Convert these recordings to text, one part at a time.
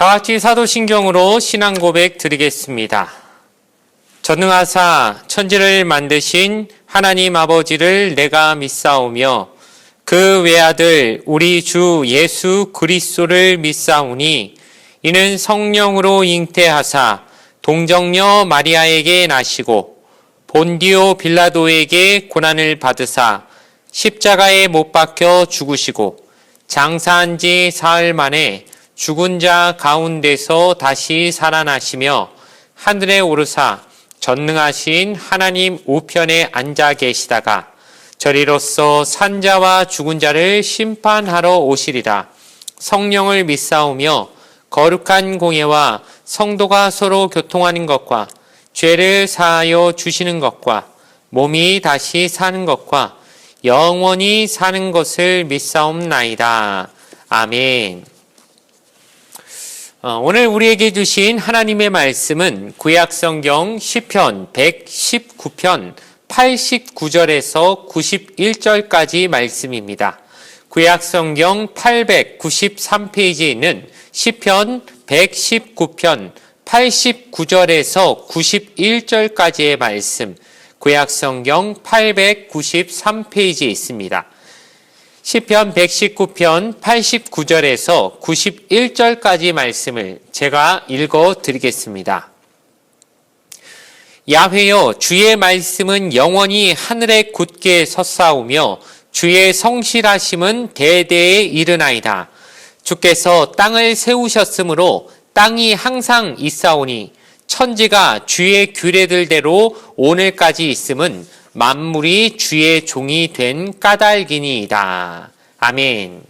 다 같이 사도신경으로 신앙 고백 드리겠습니다. 전능하사 천지를 만드신 하나님 아버지를 내가 믿사오며 그 외아들 우리 주 예수 그리스도를 믿사오니 이는 성령으로 잉태하사 동정녀 마리아에게 나시고 본디오 빌라도에게 고난을 받으사 십자가에 못 박혀 죽으시고 장사한 지 사흘 만에 죽은 자 가운데서 다시 살아나시며 하늘에 오르사 전능하신 하나님 우편에 앉아 계시다가 저리로서 산자와 죽은 자를 심판하러 오시리라. 성령을 믿사오며 거룩한 공예와 성도가 서로 교통하는 것과 죄를 사하여 주시는 것과 몸이 다시 사는 것과 영원히 사는 것을 믿사옵나이다. 아멘. 오늘 우리에게 주신 하나님의 말씀은 구약성경 시편 119편 89절에서 91절까지 말씀입니다. 구약성경 893페이지에 있는 시편 119편 89절에서 91절까지의 말씀, 구약성경 893페이지에 있습니다. 시편 119편 89절에서 91절까지 말씀을 제가 읽어 드리겠습니다. 야훼여, 주의 말씀은 영원히 하늘에 굳게 섰사오며 주의 성실하심은 대대에 이르나이다. 주께서 땅을 세우셨으므로 땅이 항상 있사오니 천지가 주의 규례들대로 오늘까지 있음은 만물이 주의 종이 된 까닭이니이다. 아멘.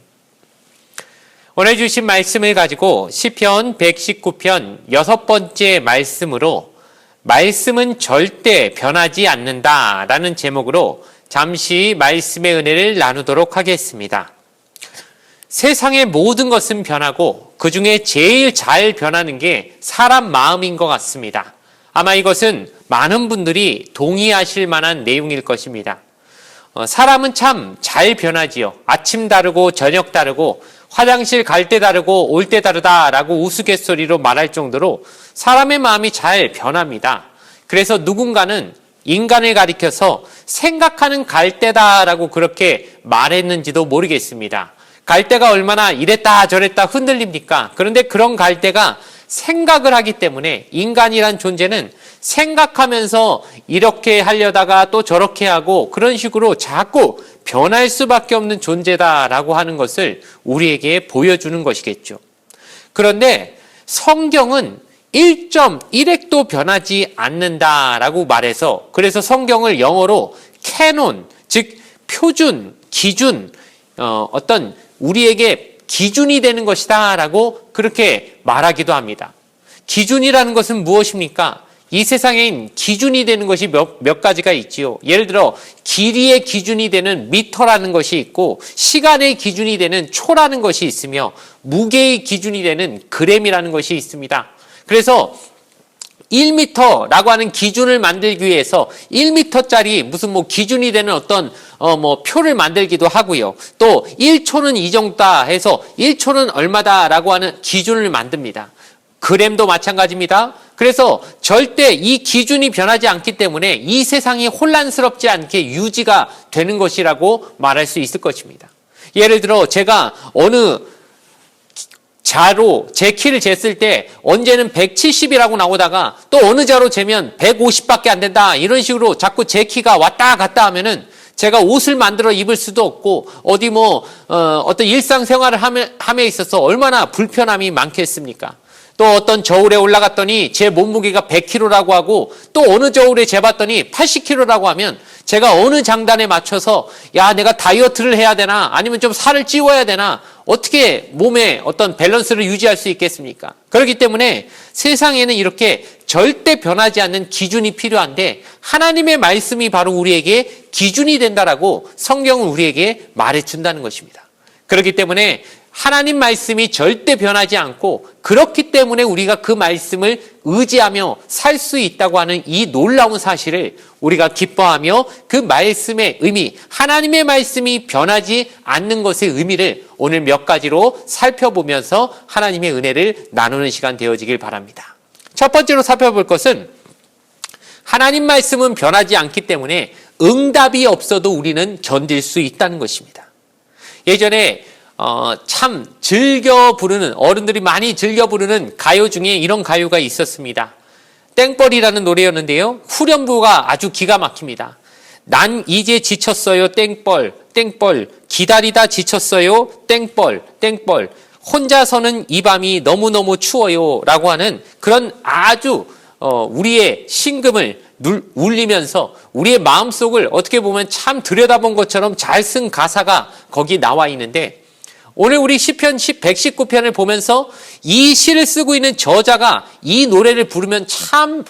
오늘 주신 말씀을 가지고 시편 119편 6번째 말씀으로 말씀은 절대 변하지 않는다 라는 제목으로 잠시 말씀의 은혜를 나누도록 하겠습니다. 세상의 모든 것은 변하고 그 중에 제일 잘 변하는 게 사람 마음인 것 같습니다. 아마 이것은 많은 분들이 동의하실 만한 내용일 것입니다. 사람은 참 잘 변하지요. 아침 다르고 저녁 다르고 화장실 갈 때 다르고 올 때 다르다라고 우스갯소리로 말할 정도로 사람의 마음이 잘 변합니다. 그래서 누군가는 인간을 가리켜서 생각하는 갈대다라고 그렇게 말했는지도 모르겠습니다. 갈대가 얼마나 이랬다 저랬다 흔들립니까? 그런데 그런 갈대가 생각을 하기 때문에 인간이란 존재는 생각하면서 이렇게 하려다가 또 저렇게 하고 그런 식으로 자꾸 변할 수밖에 없는 존재다라고 하는 것을 우리에게 보여주는 것이겠죠. 그런데 성경은 1.1핵도 변하지 않는다라고 말해서 그래서 성경을 영어로 캐논, 즉 표준, 기준, 어떤 우리에게 기준이 되는 것이다 라고 그렇게 말하기도 합니다. 기준이라는 것은 무엇입니까? 이 세상에 기준이 되는 것이 몇 가지가 있지요. 예를 들어 길이의 기준이 되는 미터라는 것이 있고 시간의 기준이 되는 초라는 것이 있으며 무게의 기준이 되는 그램이라는 것이 있습니다. 그래서 1m라고 하는 기준을 만들기 위해서 1m짜리 무슨 기준이 되는 어떤 표를 만들기도 하고요. 또 1초는 이 정도다 해서 1초는 얼마다라고 하는 기준을 만듭니다. 그램도 마찬가지입니다. 그래서 절대 이 기준이 변하지 않기 때문에 이 세상이 혼란스럽지 않게 유지가 되는 것이라고 말할 수 있을 것입니다. 예를 들어 제가 어느 자로 제 키를 쟀을 때 언제는 170이라고 나오다가 또 어느 자로 재면 150밖에 안 된다 이런 식으로 자꾸 제 키가 왔다 갔다 하면은 제가 옷을 만들어 입을 수도 없고 어디 어떤 일상생활을 함에 있어서 얼마나 불편함이 많겠습니까? 또 어떤 저울에 올라갔더니 제 몸무게가 100kg라고 하고 또 어느 저울에 재봤더니 80kg라고 하면 제가 어느 장단에 맞춰서 내가 다이어트를 해야 되나 아니면 좀 살을 찌워야 되나 어떻게 몸의 어떤 밸런스를 유지할 수 있겠습니까? 그렇기 때문에 세상에는 이렇게 절대 변하지 않는 기준이 필요한데 하나님의 말씀이 바로 우리에게 기준이 된다라고 성경은 우리에게 말해준다는 것입니다. 그렇기 때문에 하나님 말씀이 절대 변하지 않고, 그렇기 때문에 우리가 그 말씀을 의지하며 살 수 있다고 하는 이 놀라운 사실을 우리가 기뻐하며, 그 말씀의 의미, 하나님의 말씀이 변하지 않는 것의 의미를 오늘 몇 가지로 살펴보면서 하나님의 은혜를 나누는 시간 되어지길 바랍니다. 첫 번째로 살펴볼 것은, 하나님 말씀은 변하지 않기 때문에 응답이 없어도 우리는 견딜 수 있다는 것입니다. 예전에 참 즐겨 부르는, 어른들이 많이 즐겨 부르는 가요 중에 이런 가요가 있었습니다. 땡벌이라는 노래였는데요, 후렴부가 아주 기가 막힙니다. 난 이제 지쳤어요 땡벌 땡벌, 기다리다 지쳤어요 땡벌 땡벌, 혼자서는 이 밤이 너무너무 추워요 라고 하는 그런 아주 우리의 심금을 울리면서 우리의 마음속을 어떻게 보면 참 들여다본 것처럼 잘 쓴 가사가 거기 나와 있는데, 오늘 우리 시편 119편을 보면서 이 시를 쓰고 있는 저자가 이 노래를 부르면 참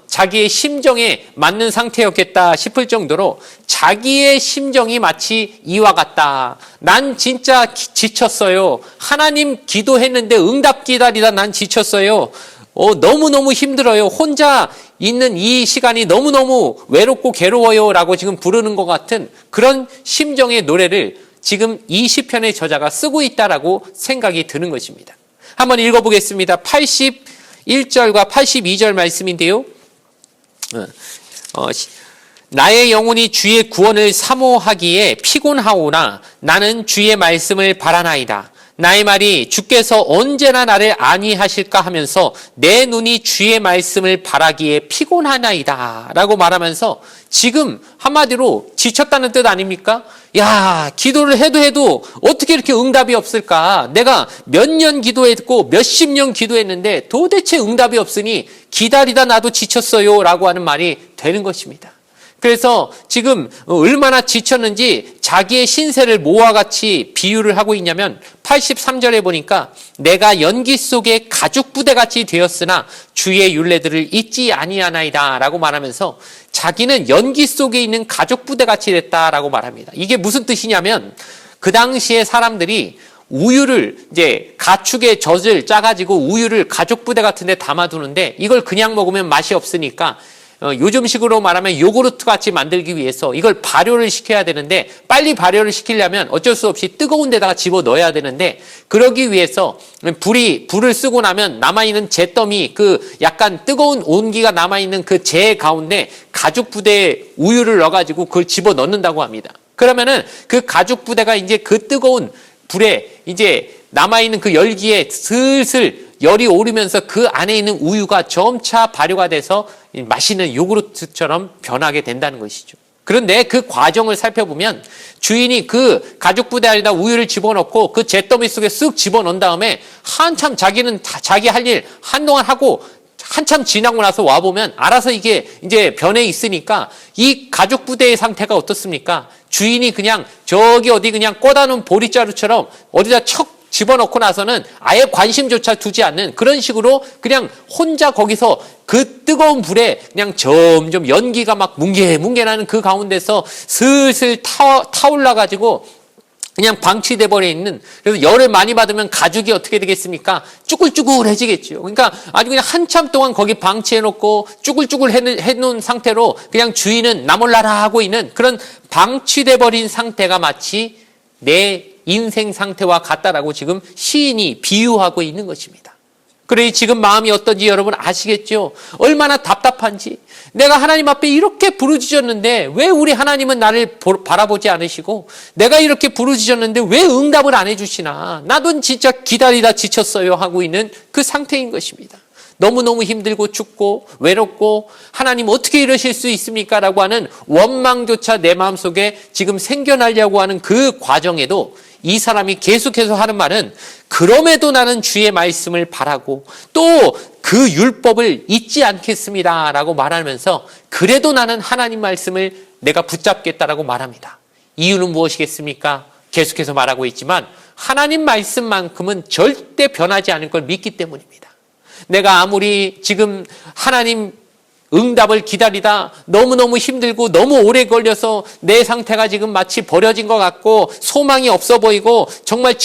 자기의 심정에 맞는 상태였겠다 싶을 정도로 자기의 심정이 마치 이와 같다. 난 진짜 지쳤어요. 하나님 기도했는데 응답 기다리다 난 지쳤어요. 너무너무 힘들어요. 혼자 있는 이 시간이 너무너무 외롭고 괴로워요 라고 지금 부르는 것 같은 그런 심정의 노래를 지금 이 시편의 저자가 쓰고 있다라고 생각이 드는 것입니다. 한번 읽어보겠습니다. 81절과 82절 말씀인데요. 나의 영혼이 주의 구원을 사모하기에 피곤하오나 나는 주의 말씀을 바라나이다. 나의 말이 주께서 언제나 나를 안위하실까 하면서 내 눈이 주의 말씀을 바라기에 피곤하나이다 라고 말하면서, 지금 한마디로 지쳤다는 뜻 아닙니까? 야, 기도를 해도 어떻게 이렇게 응답이 없을까? 내가 몇 년 기도했고 몇십 년 기도했는데 도대체 응답이 없으니 기다리다 나도 지쳤어요 라고 하는 말이 되는 것입니다. 그래서 지금 얼마나 지쳤는지 자기의 신세를 뭐와 같이 비유를 하고 있냐면, 83절에 보니까 내가 연기 속에 가죽 부대같이 되었으나 주의 율례들을 잊지 아니하나이다 라고 말하면서 자기는 연기 속에 있는 가죽 부대같이 됐다라고 말합니다. 이게 무슨 뜻이냐면, 그 당시에 사람들이 우유를 이제 가축의 젖을 짜가지고 우유를 가죽 부대 같은 데 담아두는데, 이걸 그냥 먹으면 맛이 없으니까 요즘식으로 말하면 요구르트 같이 만들기 위해서 이걸 발효를 시켜야 되는데, 빨리 발효를 시키려면 어쩔 수 없이 뜨거운 데다가 집어 넣어야 되는데, 그러기 위해서 불을 쓰고 나면 남아있는 잿더미, 그 약간 뜨거운 온기가 남아있는 그 재 가운데 가죽 부대에 우유를 넣어가지고 그걸 집어 넣는다고 합니다. 그러면은 그 가죽 부대가 이제 그 뜨거운 불에 이제 남아있는 그 열기에 슬슬 열이 오르면서 그 안에 있는 우유가 점차 발효가 돼서 맛있는 요구르트처럼 변하게 된다는 것이죠. 그런데 그 과정을 살펴보면 주인이 그 가죽 부대 안에다 우유를 집어넣고 그 잿더미 속에 쓱 집어넣은 다음에 한참 자기는 자기 할 일 한동안 하고 한참 지나고 나서 와보면 알아서 이게 이제 변해 있으니까 이 가죽 부대의 상태가 어떻습니까? 주인이 그냥 저기 어디 그냥 꽂아놓은 보리자루처럼 어디다 척 집어넣고 나서는 아예 관심조차 두지 않는 그런 식으로 그냥 혼자 거기서 그 뜨거운 불에 그냥 점점 연기가 막 뭉게뭉게 나는 그 가운데서 슬슬 타올라가지고 그냥 방치돼 버려 있는, 그래서 열을 많이 받으면 가죽이 어떻게 되겠습니까? 쭈글쭈글해지겠죠. 그러니까 아주 그냥 한참 동안 거기 방치해놓고 쭈글쭈글 해놓은 상태로 그냥 주인은 나몰라라 하고 있는 그런 방치돼 버린 상태가 마치 내 인생 상태와 같다라고 지금 시인이 비유하고 있는 것입니다. 그래, 지금 마음이 어떤지 여러분 아시겠죠? 얼마나 답답한지. 내가 하나님 앞에 이렇게 부르짖었는데 왜 우리 하나님은 나를 바라보지 않으시고, 내가 이렇게 부르짖었는데 왜 응답을 안 해주시나, 나도 진짜 기다리다 지쳤어요 하고 있는 그 상태인 것입니다. 너무너무 힘들고 춥고 외롭고 하나님 어떻게 이러실 수 있습니까? 라고 하는 원망조차 내 마음속에 지금 생겨나려고 하는 그 과정에도 이 사람이 계속해서 하는 말은, 그럼에도 나는 주의 말씀을 바라고 또 그 율법을 잊지 않겠습니다 라고 말하면서, 그래도 나는 하나님 말씀을 내가 붙잡겠다라고 말합니다. 이유는 무엇이겠습니까? 계속해서 말하고 있지만 하나님 말씀만큼은 절대 변하지 않을 걸 믿기 때문입니다. 내가 아무리 지금 하나님 응답을 기다리다 너무너무 힘들고 너무 오래 걸려서 내 상태가 지금 마치 버려진 것 같고 소망이 없어 보이고 정말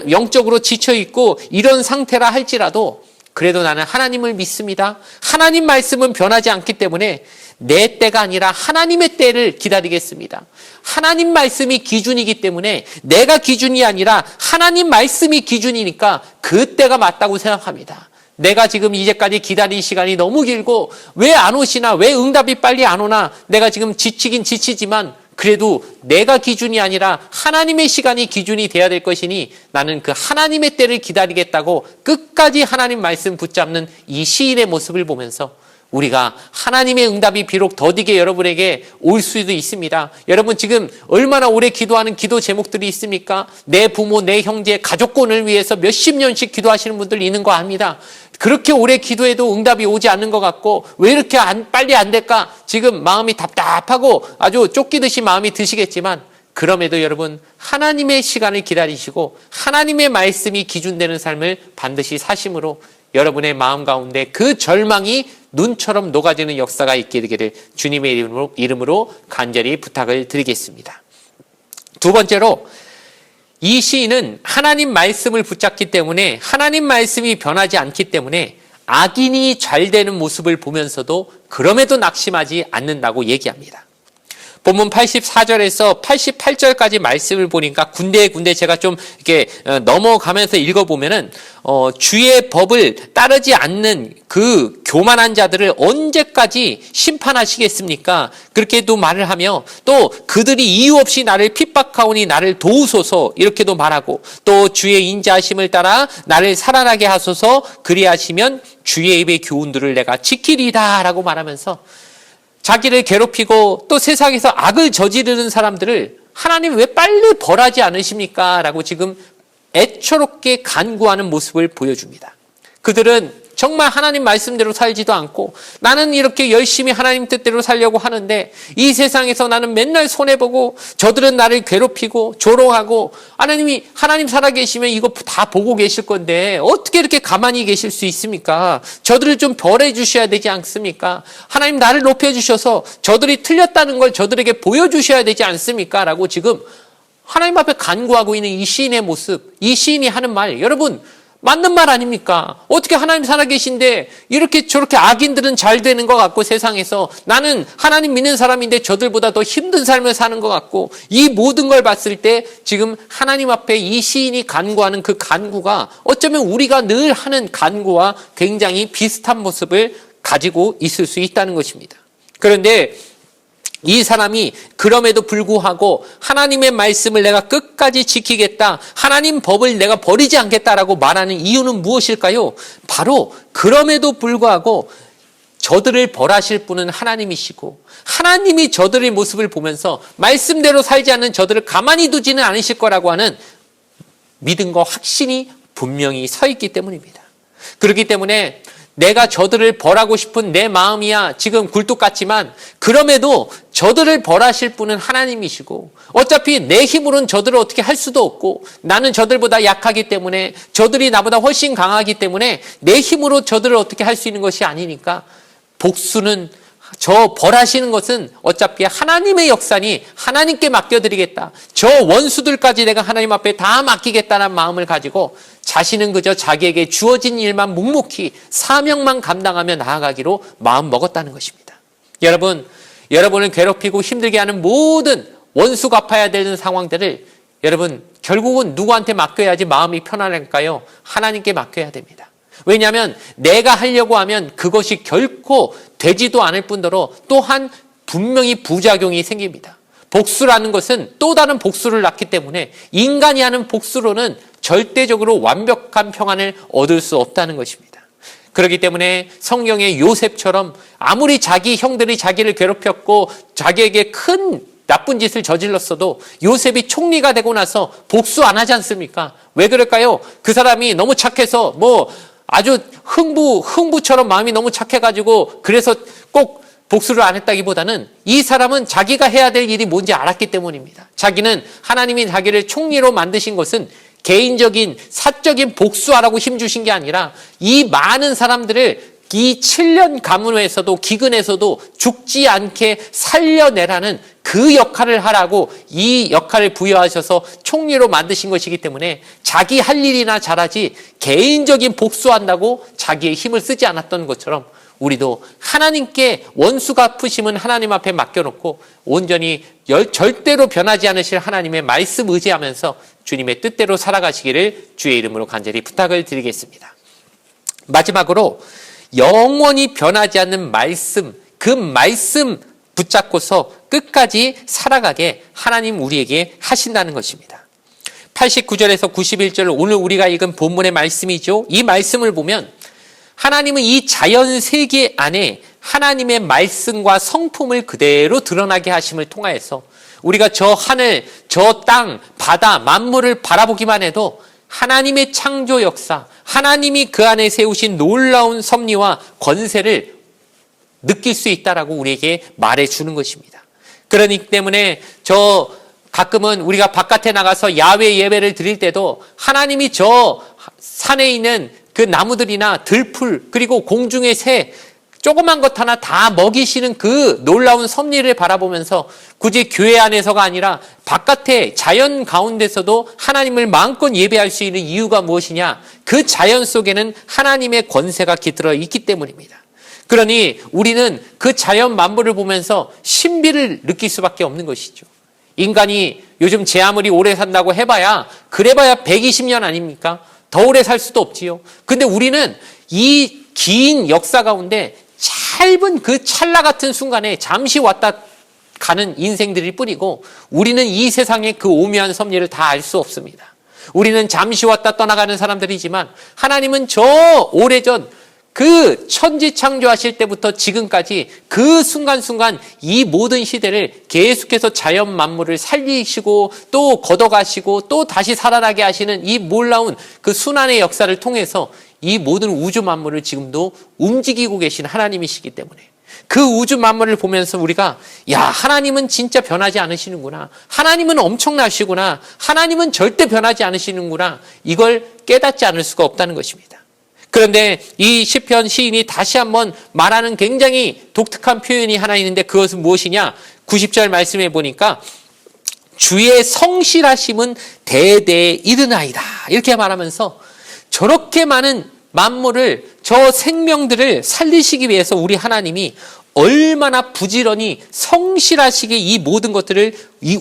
영적으로 지쳐있고 이런 상태라 할지라도 그래도 나는 하나님을 믿습니다. 하나님 말씀은 변하지 않기 때문에 내 때가 아니라 하나님의 때를 기다리겠습니다. 하나님 말씀이 기준이기 때문에 내가 기준이 아니라 하나님 말씀이 기준이니까 그 때가 맞다고 생각합니다. 내가 지금 이제까지 기다린 시간이 너무 길고 왜 안 오시나, 왜 응답이 빨리 안 오나, 내가 지금 지치긴 지치지만 그래도 내가 기준이 아니라 하나님의 시간이 기준이 돼야 될 것이니 나는 그 하나님의 때를 기다리겠다고 끝까지 하나님 말씀 붙잡는 이 시인의 모습을 보면서 우리가 하나님의 응답이 비록 더디게 여러분에게 올 수도 있습니다. 여러분 지금 얼마나 오래 기도하는 기도 제목들이 있습니까? 내 부모, 내 형제, 가족권을 위해서 몇십 년씩 기도하시는 분들 있는 거 압니다. 그렇게 오래 기도해도 응답이 오지 않는 것 같고 왜 이렇게 빨리 안 될까? 지금 마음이 답답하고 아주 쫓기듯이 마음이 드시겠지만 그럼에도 여러분 하나님의 시간을 기다리시고 하나님의 말씀이 기준되는 삶을 반드시 사심으로 여러분의 마음 가운데 그 절망이 눈처럼 녹아지는 역사가 있게 되기를 주님의 이름으로 간절히 부탁을 드리겠습니다. 두 번째로 이 시인은 하나님 말씀을 붙잡기 때문에 하나님 말씀이 변하지 않기 때문에 악인이 잘 되는 모습을 보면서도 그럼에도 낙심하지 않는다고 얘기합니다. 본문 84절에서 88절까지 말씀을 보니까 군데군데 제가 좀 이렇게 넘어가면서 읽어보면은 주의 법을 따르지 않는 그 교만한 자들을 언제까지 심판하시겠습니까? 그렇게도 말을 하며 또 그들이 이유 없이 나를 핍박하오니 나를 도우소서 이렇게도 말하고 또 주의 인자하심을 따라 나를 살아나게 하소서 그리하시면 주의 입의 교훈들을 내가 지키리다 라고 말하면서 자기를 괴롭히고 또 세상에서 악을 저지르는 사람들을 하나님 왜 빨리 벌하지 않으십니까? 라고 지금 애처롭게 간구하는 모습을 보여줍니다. 그들은 정말 하나님 말씀대로 살지도 않고 나는 이렇게 열심히 하나님 뜻대로 살려고 하는데 이 세상에서 나는 맨날 손해보고 저들은 나를 괴롭히고 조롱하고 하나님 살아계시면 이거 다 보고 계실 건데 어떻게 이렇게 가만히 계실 수 있습니까? 저들을 좀 벌해 주셔야 되지 않습니까? 하나님 나를 높여주셔서 저들이 틀렸다는 걸 저들에게 보여주셔야 되지 않습니까? 라고 지금 하나님 앞에 간구하고 있는 이 시인의 모습, 이 시인이 하는 말, 여러분 맞는 말 아닙니까? 어떻게 하나님 살아계신데 이렇게 저렇게 악인들은 잘 되는 것 같고 세상에서 나는 하나님 믿는 사람인데 저들보다 더 힘든 삶을 사는 것 같고 이 모든 걸 봤을 때 지금 하나님 앞에 이 시인이 간구하는 그 간구가 어쩌면 우리가 늘 하는 간구와 굉장히 비슷한 모습을 가지고 있을 수 있다는 것입니다. 그런데 이 사람이 그럼에도 불구하고 하나님의 말씀을 내가 끝까지 지키겠다, 하나님 법을 내가 버리지 않겠다라고 말하는 이유는 무엇일까요? 바로 그럼에도 불구하고 저들을 벌하실 분은 하나님이시고 하나님이 저들의 모습을 보면서 말씀대로 살지 않는 저들을 가만히 두지는 않으실 거라고 하는 믿음과 확신이 분명히 서 있기 때문입니다. 그렇기 때문에 내가 저들을 벌하고 싶은 내 마음이야 지금 굴뚝 같지만 그럼에도 저들을 벌하실 분은 하나님이시고 어차피 내 힘으로는 저들을 어떻게 할 수도 없고 나는 저들보다 약하기 때문에 저들이 나보다 훨씬 강하기 때문에 내 힘으로 저들을 어떻게 할 수 있는 것이 아니니까 복수는 저 벌하시는 것은 어차피 하나님의 역사니 하나님께 맡겨드리겠다. 저 원수들까지 내가 하나님 앞에 다 맡기겠다는 마음을 가지고 자신은 그저 자기에게 주어진 일만 묵묵히 사명만 감당하며 나아가기로 마음 먹었다는 것입니다. 여러분을 괴롭히고 힘들게 하는 모든 원수 갚아야 되는 상황들을 여러분 결국은 누구한테 맡겨야지 마음이 편안할까요? 하나님께 맡겨야 됩니다. 왜냐하면 내가 하려고 하면 그것이 결코 되지도 않을 뿐더러 또한 분명히 부작용이 생깁니다. 복수라는 것은 또 다른 복수를 낳기 때문에 인간이 하는 복수로는 절대적으로 완벽한 평안을 얻을 수 없다는 것입니다. 그렇기 때문에 성경의 요셉처럼 아무리 자기 형들이 자기를 괴롭혔고 자기에게 큰 나쁜 짓을 저질렀어도 요셉이 총리가 되고 나서 복수 안 하지 않습니까? 왜 그럴까요? 그 사람이 너무 착해서 아주 흥부처럼 마음이 너무 착해가지고 그래서 꼭 복수를 안 했다기보다는 이 사람은 자기가 해야 될 일이 뭔지 알았기 때문입니다. 자기는 하나님이 자기를 총리로 만드신 것은 개인적인 사적인 복수하라고 힘주신 게 아니라 이 많은 사람들을 이 7년 가문에서도 기근에서도 죽지 않게 살려내라는 그 역할을 하라고 이 역할을 부여하셔서 총리로 만드신 것이기 때문에 자기 할 일이나 잘하지 개인적인 복수한다고 자기의 힘을 쓰지 않았던 것처럼 우리도 하나님께 원수 갚으심은 하나님 앞에 맡겨놓고 온전히 절대로 변하지 않으실 하나님의 말씀 의지하면서 주님의 뜻대로 살아가시기를 주의 이름으로 간절히 부탁을 드리겠습니다. 마지막으로 영원히 변하지 않는 말씀, 그 말씀 붙잡고서 끝까지 살아가게 하나님 우리에게 하신다는 것입니다. 89절에서 91절 오늘 우리가 읽은 본문의 말씀이죠. 이 말씀을 보면 하나님은 이 자연 세계 안에 하나님의 말씀과 성품을 그대로 드러나게 하심을 통하여서 우리가 저 하늘, 저 땅, 바다, 만물을 바라보기만 해도 하나님의 창조 역사, 하나님이 그 안에 세우신 놀라운 섭리와 권세를 느낄 수 있다라고 우리에게 말해주는 것입니다. 그러기 때문에 가끔은 우리가 바깥에 나가서 야외 예배를 드릴 때도 하나님이 저 산에 있는 그 나무들이나 들풀 그리고 공중의 새 조그만 것 하나 다 먹이시는 그 놀라운 섭리를 바라보면서 굳이 교회 안에서가 아니라 바깥에 자연 가운데서도 하나님을 마음껏 예배할 수 있는 이유가 무엇이냐? 그 자연 속에는 하나님의 권세가 깃들어 있기 때문입니다. 그러니 우리는 그 자연 만물을 보면서 신비를 느낄 수밖에 없는 것이죠. 인간이 요즘 제 아무리 오래 산다고 해봐야 그래봐야 120년 아닙니까? 더 오래 살 수도 없지요. 근데 우리는 이 긴 역사 가운데 짧은 그 찰나 같은 순간에 잠시 왔다 가는 인생들일 뿐이고 우리는 이 세상의 그 오묘한 섭리를 다 알 수 없습니다. 우리는 잠시 왔다 떠나가는 사람들이지만 하나님은 저 오래전 그 천지 창조하실 때부터 지금까지 그 순간순간 이 모든 시대를 계속해서 자연 만물을 살리시고 또 걷어가시고 또 다시 살아나게 하시는 이 놀라운 그 순환의 역사를 통해서 이 모든 우주 만물을 지금도 움직이고 계신 하나님이시기 때문에 그 우주 만물을 보면서 우리가 하나님은 진짜 변하지 않으시는구나. 하나님은 엄청나시구나. 하나님은 절대 변하지 않으시는구나. 이걸 깨닫지 않을 수가 없다는 것입니다. 그런데 이 시편 시인이 다시 한번 말하는 굉장히 독특한 표현이 하나 있는데 그것은 무엇이냐? 90절 말씀해 보니까 주의 성실하심은 대대에 이르나이다. 이렇게 말하면서 저렇게 많은 만물을 저 생명들을 살리시기 위해서 우리 하나님이 얼마나 부지런히 성실하시게 이 모든 것들을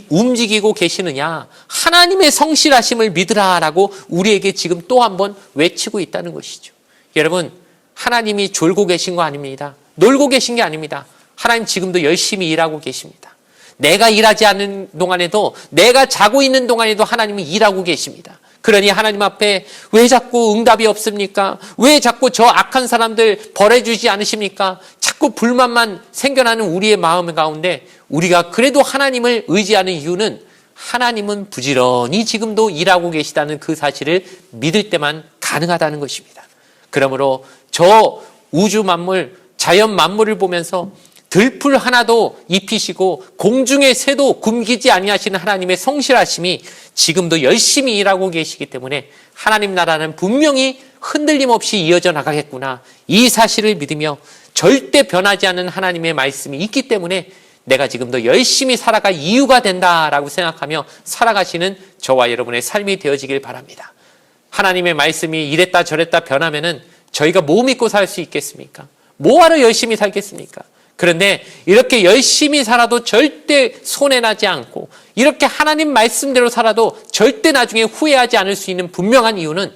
움직이고 계시느냐. 하나님의 성실하심을 믿으라라고 우리에게 지금 또 한번 외치고 있다는 것이죠. 여러분, 하나님이 졸고 계신 거 아닙니다. 놀고 계신 게 아닙니다. 하나님 지금도 열심히 일하고 계십니다. 내가 일하지 않는 동안에도 내가 자고 있는 동안에도 하나님은 일하고 계십니다. 그러니 하나님 앞에 왜 자꾸 응답이 없습니까? 왜 자꾸 저 악한 사람들 벌해주지 않으십니까? 자꾸 불만만 생겨나는 우리의 마음 가운데 우리가 그래도 하나님을 의지하는 이유는 하나님은 부지런히 지금도 일하고 계시다는 그 사실을 믿을 때만 가능하다는 것입니다. 그러므로 저 우주 만물, 자연 만물을 보면서 들풀 하나도 입히시고 공중의 새도 굶기지 아니하시는 하나님의 성실하심이 지금도 열심히 일하고 계시기 때문에 하나님 나라는 분명히 흔들림 없이 이어져 나가겠구나. 이 사실을 믿으며 절대 변하지 않는 하나님의 말씀이 있기 때문에 내가 지금도 열심히 살아갈 이유가 된다라고 생각하며 살아가시는 저와 여러분의 삶이 되어지길 바랍니다. 하나님의 말씀이 이랬다 저랬다 변하면은 저희가 뭐 믿고 살 수 있겠습니까? 뭐하러 열심히 살겠습니까? 그런데 이렇게 열심히 살아도 절대 손해나지 않고 이렇게 하나님 말씀대로 살아도 절대 나중에 후회하지 않을 수 있는 분명한 이유는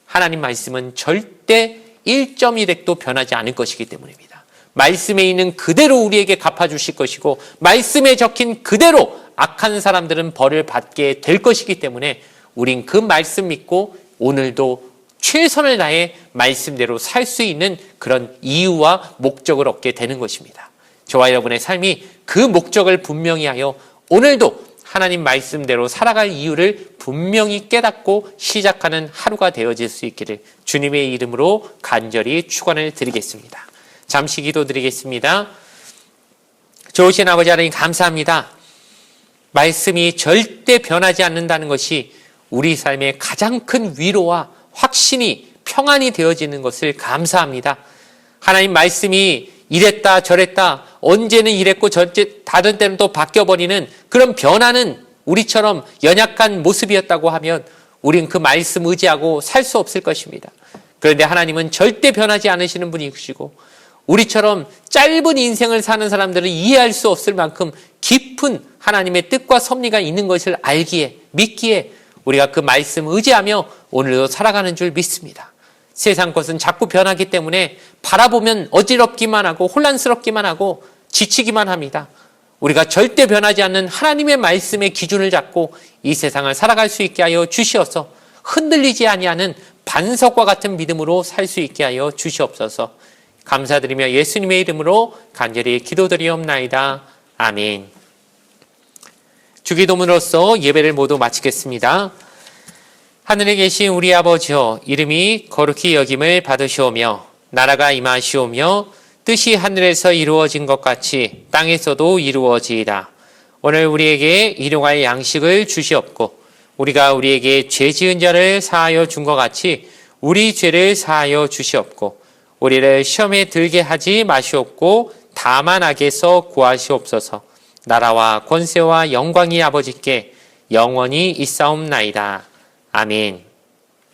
하나님 말씀은 절대 1.1핵도 변하지 않을 것이기 때문입니다. 말씀에 있는 그대로 우리에게 갚아주실 것이고 말씀에 적힌 그대로 악한 사람들은 벌을 받게 될 것이기 때문에 우린 그 말씀 믿고 오늘도 최선을 다해 말씀대로 살 수 있는 그런 이유와 목적을 얻게 되는 것입니다. 저와 여러분의 삶이 그 목적을 분명히 하여 오늘도 하나님 말씀대로 살아갈 이유를 분명히 깨닫고 시작하는 하루가 되어질 수 있기를 주님의 이름으로 간절히 축원을 드리겠습니다. 잠시 기도드리겠습니다. 좋으신 아버지 하나님 감사합니다. 말씀이 절대 변하지 않는다는 것이 우리 삶의 가장 큰 위로와 확신이 평안이 되어지는 것을 감사합니다. 하나님 말씀이 이랬다 저랬다 언제는 이랬고 다른 때는 또 바뀌어버리는 그런 변화는 우리처럼 연약한 모습이었다고 하면 우린 그 말씀 의지하고 살 수 없을 것입니다. 그런데 하나님은 절대 변하지 않으시는 분이시고 우리처럼 짧은 인생을 사는 사람들은 이해할 수 없을 만큼 깊은 하나님의 뜻과 섭리가 있는 것을 알기에 믿기에 우리가 그 말씀 의지하며 오늘도 살아가는 줄 믿습니다. 세상 것은 자꾸 변하기 때문에 바라보면 어지럽기만 하고 혼란스럽기만 하고 지치기만 합니다. 우리가 절대 변하지 않는 하나님의 말씀의 기준을 잡고 이 세상을 살아갈 수 있게 하여 주시어서 흔들리지 아니하는 반석과 같은 믿음으로 살 수 있게 하여 주시옵소서. 감사드리며 예수님의 이름으로 간절히 기도드리옵나이다. 아멘. 주기도문으로서 예배를 모두 마치겠습니다. 하늘에 계신 우리 아버지여, 이름이 거룩히 여김을 받으시오며 나라가 임하시오며 뜻이 하늘에서 이루어진 것 같이 땅에서도 이루어지이다. 오늘 우리에게 일용할 양식을 주시옵고 우리가 우리에게 죄 지은 자를 사하여 준 것 같이 우리 죄를 사하여 주시옵고 우리를 시험에 들게 하지 마시옵고 다만 악에서 구하시옵소서. 나라와 권세와 영광이 아버지께 영원히 있사옵나이다. 아멘.